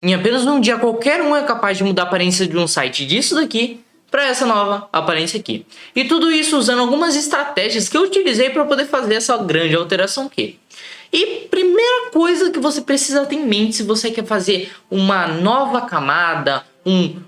Em apenas um dia, qualquer um é capaz de mudar a aparência de um site disso daqui para essa nova aparência aqui. E tudo isso usando algumas estratégias que eu utilizei para poder fazer essa grande alteração aqui. E primeira coisa que você precisa ter em mente se você quer fazer uma nova camada,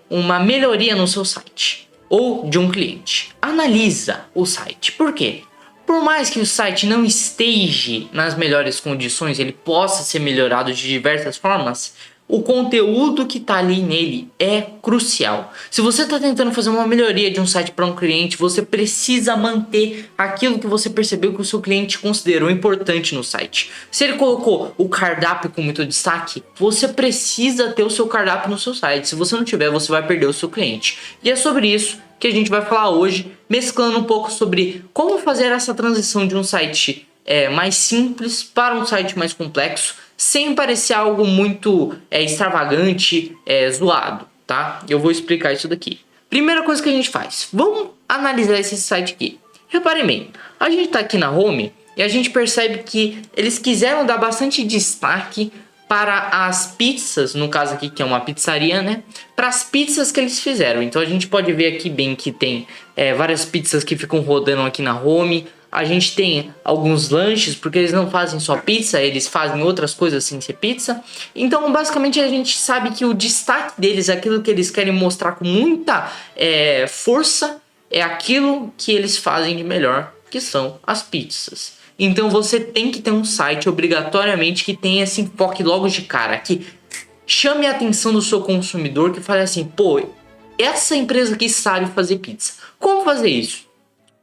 uma melhoria no seu site ou de um cliente. Analisa o site. Por quê? Por mais que o site não esteja nas melhores condições, ele possa ser melhorado de diversas formas, o conteúdo que está ali nele é crucial. Se você está tentando fazer uma melhoria de um site para um cliente, você precisa manter aquilo que você percebeu que o seu cliente considerou importante no site. Se ele colocou o cardápio com muito destaque, você precisa ter o seu cardápio no seu site. Se você não tiver, você vai perder o seu cliente. E é sobre isso que a gente vai falar hoje, mesclando um pouco sobre como fazer essa transição de um site mais simples para um site mais complexo, sem parecer algo muito extravagante, zoado, tá? Eu vou explicar isso daqui. Primeira coisa que a gente faz, vamos analisar esse site aqui. Reparem bem, a gente tá aqui na home e a gente percebe que eles quiseram dar bastante destaque para as pizzas, no caso aqui que é uma pizzaria, né? Para as pizzas que eles fizeram. Então a gente pode ver aqui bem que tem várias pizzas que ficam rodando aqui na home. A gente tem alguns lanches, porque eles não fazem só pizza, eles fazem outras coisas sem ser pizza. Então basicamente a gente sabe que o destaque deles, aquilo que eles querem mostrar com muita força, é aquilo que eles fazem de melhor, que são as pizzas. Então você tem que ter um site obrigatoriamente que tenha esse enfoque logo de cara, que chame a atenção do seu consumidor, que fale assim, pô, essa empresa aqui sabe fazer pizza. Como fazer isso?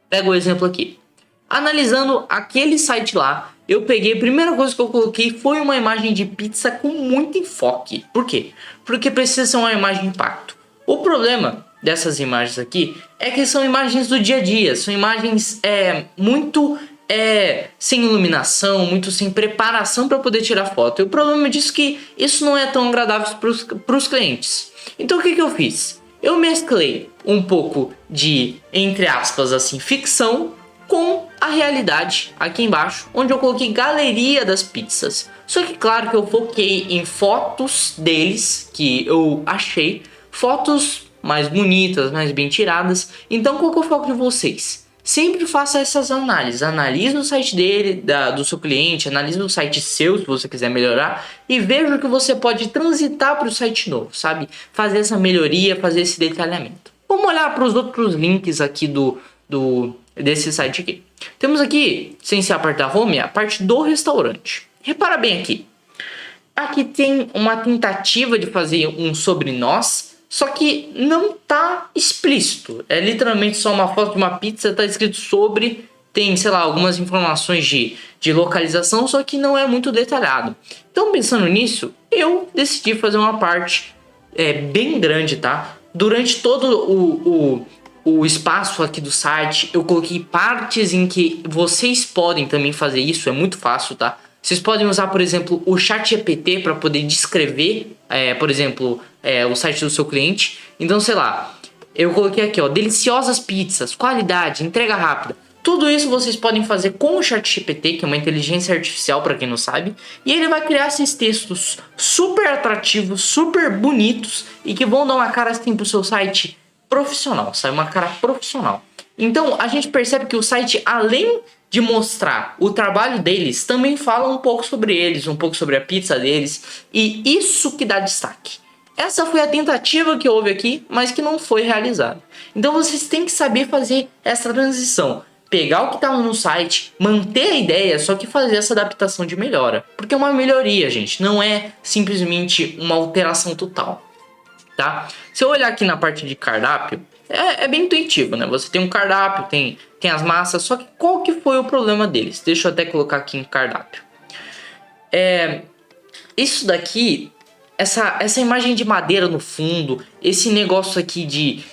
Pega o exemplo aqui. Analisando aquele site lá, eu peguei, a primeira coisa que eu coloquei foi uma imagem de pizza com muito enfoque. Por quê? Porque precisa ser uma imagem de impacto. O problema dessas imagens aqui é que são imagens do dia a dia, são imagens muito sem iluminação, muito sem preparação para poder tirar foto. E o problema disso é que isso não é tão agradável para os clientes. Então o que eu fiz? Eu mesclei um pouco de, entre aspas, assim, ficção com a realidade aqui embaixo, onde eu coloquei galeria das pizzas. Só que claro que eu foquei em fotos deles, que eu achei fotos mais bonitas, mais bem tiradas. Então qual que é o foco de vocês? Sempre faça essas análises. Analise o site dele, do seu cliente, analise o site seu se você quiser melhorar e veja o que você pode transitar para o site novo, sabe? Fazer essa melhoria, fazer esse detalhamento. Vamos olhar para os outros links aqui desse site aqui. Temos aqui, sem ser a parte da home, a parte do restaurante. Repara bem aqui. Aqui tem uma tentativa de fazer um sobre nós, só que não tá explícito. É literalmente só uma foto de uma pizza, tá escrito sobre, tem, sei lá, algumas informações de localização, só que não é muito detalhado. Então, pensando nisso, eu decidi fazer uma parte bem grande, tá? Durante todo o espaço aqui do site, eu coloquei partes em que vocês podem também fazer isso, é muito fácil, tá? Vocês podem usar, por exemplo, o ChatGPT para poder descrever, por exemplo, o site do seu cliente. Então, sei lá, eu coloquei aqui, ó, deliciosas pizzas, qualidade, entrega rápida. Tudo isso vocês podem fazer com o ChatGPT, que é uma inteligência artificial para quem não sabe. E ele vai criar esses textos super atrativos, super bonitos e que vão dar uma cara assim pro seu site profissional, sabe? Uma cara profissional. Então, a gente percebe que o site, além de mostrar o trabalho deles, também fala um pouco sobre eles, um pouco sobre a pizza deles, e isso que dá destaque. Essa foi a tentativa que houve aqui, mas que não foi realizada. Então vocês têm que saber fazer essa transição, pegar o que estava no site, manter a ideia, só que fazer essa adaptação de melhora, porque é uma melhoria, gente, não é simplesmente uma alteração total, tá? Se eu olhar aqui na parte de cardápio, é bem intuitivo, né? Você tem um cardápio, tem as massas, só que qual que foi o problema deles? Deixa eu até colocar aqui em cardápio. Isso daqui, essa imagem de madeira no fundo, esse negócio aqui de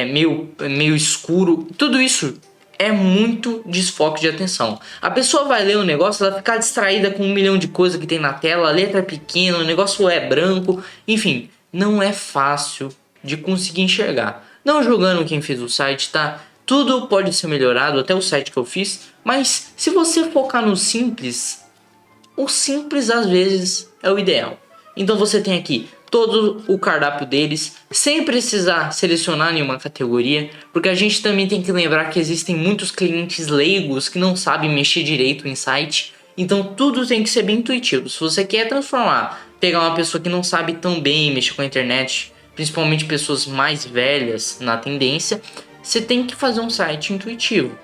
meio escuro, tudo isso é muito desfoque de atenção. A pessoa vai ler o negócio, ela fica distraída com 1 milhão de coisas que tem na tela, a letra é pequena, o negócio é branco, enfim, não é fácil de conseguir enxergar. Não julgando quem fez o site, tá? Tudo pode ser melhorado, até o site que eu fiz. Mas se você focar no simples, o simples às vezes é o ideal. Então você tem aqui todo o cardápio deles, sem precisar selecionar nenhuma categoria, porque a gente também tem que lembrar que existem muitos clientes leigos que não sabem mexer direito em site, então tudo tem que ser bem intuitivo. Se você quer transformar, pegar uma pessoa que não sabe tão bem mexer com a internet, principalmente pessoas mais velhas na tendência, você tem que fazer um site intuitivo.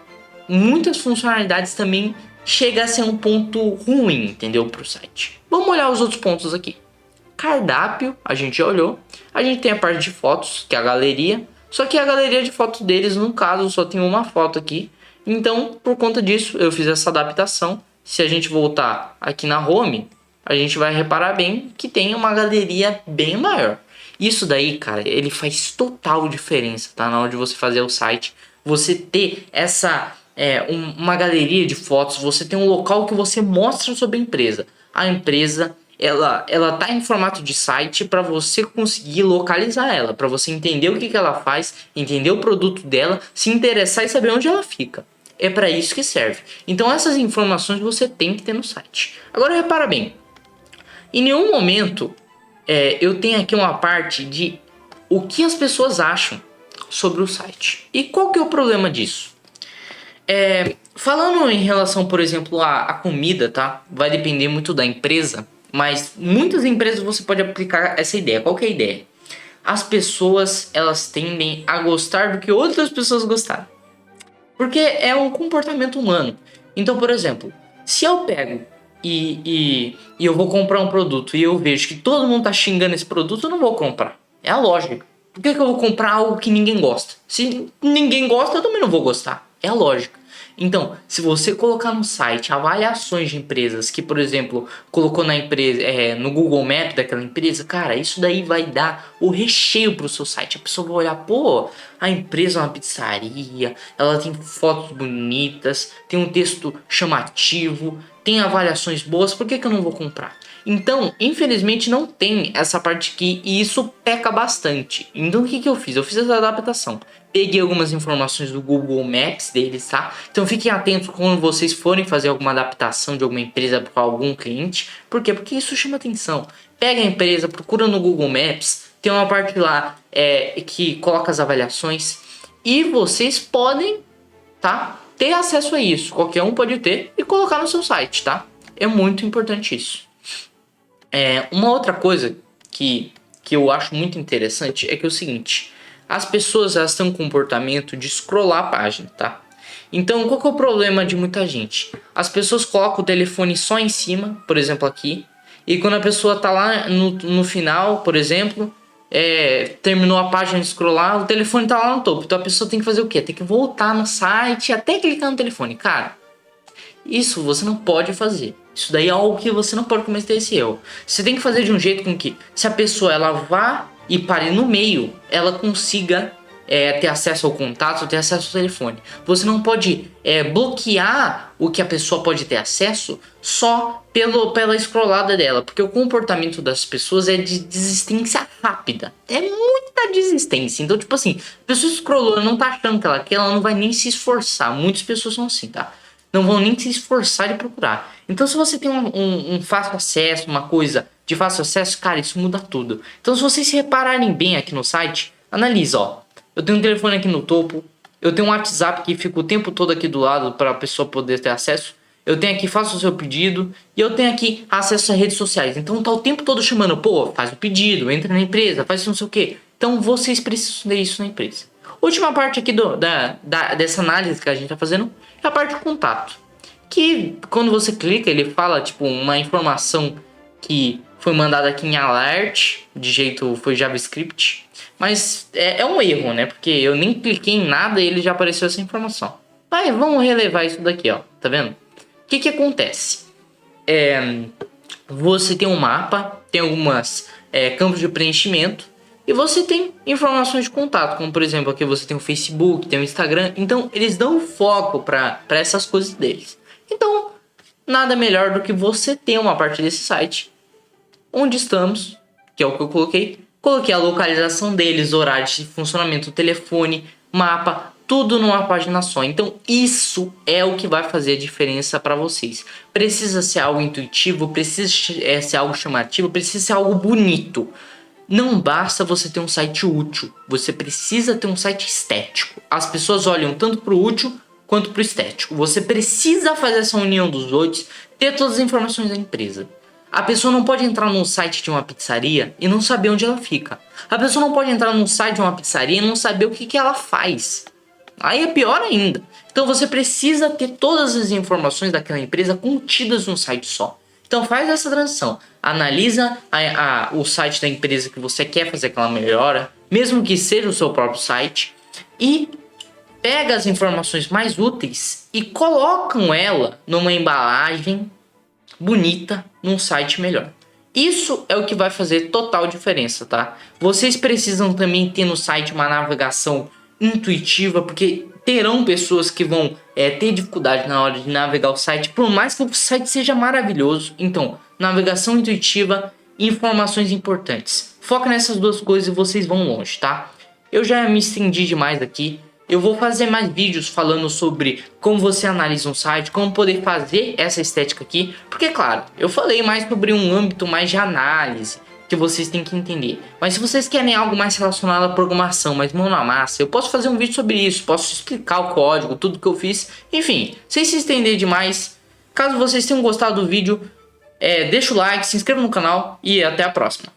Muitas funcionalidades também chega a ser um ponto ruim, entendeu, para o site. Vamos olhar os outros pontos aqui. Cardápio, a gente já olhou. A gente tem a parte de fotos, que é a galeria. Só que a galeria de fotos deles, no caso, só tem uma foto aqui. Então, por conta disso, eu fiz essa adaptação. Se a gente voltar aqui na home, a gente vai reparar bem que tem uma galeria bem maior. Isso daí, cara, ele faz total diferença, tá? Na hora de você fazer o site, você ter uma galeria de fotos, você tem um local que você mostra sobre a empresa. A empresa, ela tá em formato de site para você conseguir localizar ela, para você entender o que ela faz, entender o produto dela, se interessar e saber onde ela fica. É para isso que serve. Então essas informações você tem que ter no site. Agora repara bem, em nenhum momento eu tenho aqui uma parte de o que as pessoas acham sobre o site. E qual que é o problema disso? Falando em relação, por exemplo, à comida, tá? Vai depender muito da empresa, mas muitas empresas você pode aplicar essa ideia. Qual que é a ideia? As pessoas, elas tendem a gostar do que outras pessoas gostaram. Porque é um comportamento humano. Então, por exemplo, se eu pego e eu vou comprar um produto e eu vejo que todo mundo tá xingando esse produto, eu não vou comprar. É a lógica. Por que eu vou comprar algo que ninguém gosta? Se ninguém gosta, eu também não vou gostar. É a lógica. Então, se você colocar no site avaliações de empresas que, por exemplo, colocou na empresa, no Google Maps daquela empresa, cara, isso daí vai dar o recheio pro seu site. A pessoa vai olhar, pô, a empresa é uma pizzaria, ela tem fotos bonitas, tem um texto chamativo, tem avaliações boas, por que eu não vou comprar? Então, infelizmente não tem essa parte aqui e isso peca bastante. Então o que eu fiz? Eu fiz essa adaptação. Peguei algumas informações do Google Maps deles, tá? Então fiquem atentos quando vocês forem fazer alguma adaptação de alguma empresa para algum cliente. Por quê? Porque isso chama atenção. Pega a empresa, procura no Google Maps, tem uma parte lá que coloca as avaliações e vocês podem, tá, ter acesso a isso. Qualquer um pode ter e colocar no seu site, tá? É muito importante isso. Uma outra coisa que eu acho muito interessante é que é o seguinte: as pessoas elas têm um comportamento de scrollar a página, tá? Então qual que é o problema de muita gente? As pessoas colocam o telefone só em cima, por exemplo aqui, e quando a pessoa tá lá no final, por exemplo, terminou a página de scrollar, o telefone tá lá no topo. Então a pessoa tem que fazer o quê? Tem que voltar no site até clicar no telefone. Cara, isso você não pode fazer. Isso daí é algo que você não pode cometer esse erro. Você tem que fazer de um jeito com que, se a pessoa ela vá e pare no meio, ela consiga ter acesso ao contato, ter acesso ao telefone. Você não pode bloquear o que a pessoa pode ter acesso só pela scrollada dela, porque o comportamento das pessoas é de desistência rápida. É muita desistência. Então, tipo assim, a pessoa scrollou, ela não tá achando que ela quer, ela não vai nem se esforçar. Muitas pessoas são assim, tá? Não vão nem se esforçar de procurar. Então, se você tem um fácil acesso, uma coisa de fácil acesso, cara, isso muda tudo. Então, se vocês se repararem bem aqui no site, analisa, ó. Eu tenho um telefone aqui no topo, eu tenho um WhatsApp que fica o tempo todo aqui do lado para a pessoa poder ter acesso. Eu tenho aqui, faça o seu pedido, e eu tenho aqui acesso a redes sociais. Então, tá o tempo todo chamando, pô, faz o pedido, entra na empresa, faz não sei o quê. Então, vocês precisam ter isso na empresa. Última parte aqui dessa análise que a gente tá fazendo é a parte de contato. Que quando você clica, ele fala tipo uma informação que foi mandada aqui em alert, de jeito foi JavaScript. Mas é um erro, né? Porque eu nem cliquei em nada e ele já apareceu essa informação. Mas vamos relevar isso daqui, ó. Tá vendo? O que acontece? Você tem um mapa, tem algumas campos de preenchimento. E você tem informações de contato, como por exemplo aqui você tem o Facebook, tem o Instagram. Então eles dão foco para essas coisas deles. Então nada melhor do que você ter uma parte desse site onde estamos, que é o que eu coloquei. Coloquei a localização deles, horário de funcionamento do telefone, mapa, tudo numa página só. Então isso é o que vai fazer a diferença para vocês. Precisa ser algo intuitivo, precisa ser algo chamativo, precisa ser algo bonito. Não basta você ter um site útil, você precisa ter um site estético. As pessoas olham tanto para o útil quanto para o estético. Você precisa fazer essa união dos dois, ter todas as informações da empresa. A pessoa não pode entrar num site de uma pizzaria e não saber onde ela fica. A pessoa não pode entrar num site de uma pizzaria e não saber o que ela faz. Aí é pior ainda. Então você precisa ter todas as informações daquela empresa contidas num site só. Então faz essa transição, analisa o site da empresa que você quer fazer aquela melhora, mesmo que seja o seu próprio site, e pega as informações mais úteis e colocam ela numa embalagem bonita, num site melhor. Isso é o que vai fazer total diferença, tá? Vocês precisam também ter no site uma navegação intuitiva, porque terão pessoas que vão ter dificuldade na hora de navegar o site, por mais que o site seja maravilhoso. Então, navegação intuitiva e informações importantes. Foca nessas duas coisas e vocês vão longe, tá? Eu já me estendi demais aqui. Eu vou fazer mais vídeos falando sobre como você analisa um site, como poder fazer essa estética aqui. Porque, claro, eu falei mais sobre um âmbito mais de análise, que vocês têm que entender. Mas se vocês querem algo mais relacionado à programação, mais mão na massa, eu posso fazer um vídeo sobre isso, posso explicar o código, tudo que eu fiz. Enfim, sem se estender demais, caso vocês tenham gostado do vídeo, deixa o like, se inscreva no canal e até a próxima.